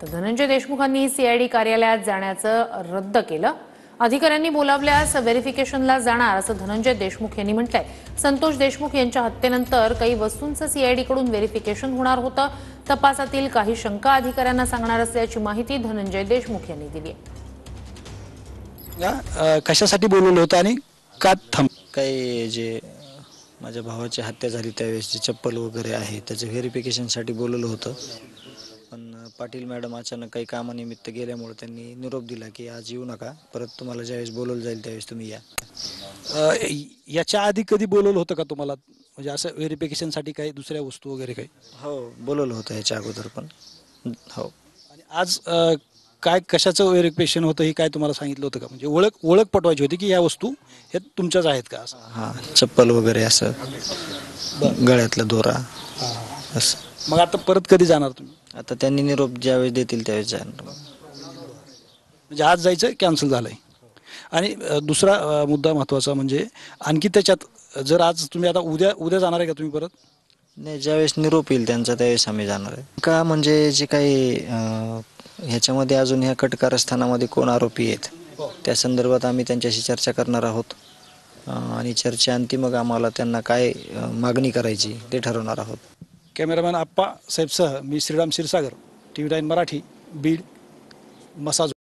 तर धनंजय देशमुखांनी सीआयडी कार्यालयात जाण्याचं रद्द केलं। अधिकाऱ्यांनी बोलावल्यास व्हेरिफिकेशनला जाणार असं धनंजय देशमुख यांनी म्हटलंय। संतोष देशमुख यांच्या हत्येनंतर काही वस्तूंचं सीआयडीकडून व्हेरिफिकेशन होणार होतं। तपासातील काही शंका अधिकाऱ्यांना सांगणार असल्याची माहिती धनंजय देशमुख यांनी दिली आहे। कशासाठी बोलवलं होतं आणि का काही जे माझ्या भावाची हत्या झाली त्यावेळेस जे चप्पल वगैरे आहे त्याचं व्हेरिफिकेशनसाठी बोलवलं होतं, पण पाटील मॅडम अचानक काही कामानिमित्त गेल्यामुळे त्यांनी निरोप दिला की आज येऊ नका, परत तुम्हाला ज्यावेळेस बोलवलं जाईल त्यावेळेस तुम्ही या। याच्या आधी कधी बोलवलं होतं का तुम्हाला, म्हणजे असं व्हेरिफिकेशनसाठी काही दुसऱ्या वस्तू वगैरे काही? हो, बोलवलं होतं याच्या अगोदर पण। हो। आणि आज काय कशाचं व्हेरिफिकेशन होतं हे काय तुम्हाला सांगितलं होतं का? म्हणजे ओळख पटवायची होती की या वस्तू हे तुमच्याच आहेत का असं? हां, चप्पल वगैरे असं, गळ्यातला दोरा असं। मग आता परत कधी जाणार तुम्ही? आता त्यांनी निरोप ज्यावेळेस देतील त्यावेळेस जाणार। म्हणजे आज जायचं कॅन्सल झालंय। आणि दुसरा मुद्दा महत्त्वाचा म्हणजे आणखी त्याच्यात जर आज तुम्ही आता उद्या जाणार आहे का तुम्ही परत? नाही, ज्यावेळेस निरोप येईल त्यांचा त्यावेळेस आम्ही जाणार आहे का, म्हणजे जे काही ह्याच्यामध्ये अजून ह्या कटकारस्थानामध्ये कोण आरोपी आहेत त्या संदर्भात आम्ही त्यांच्याशी चर्चा करणार आहोत आणि चर्चेअंती मग आम्हाला त्यांना काय मागणी करायची ते ठरवणार आहोत। कॅमेरामॅन आप्पा साहेबसह मी श्रीराम क्षीरसागर, TV9 मराठी, बीड, मसाज।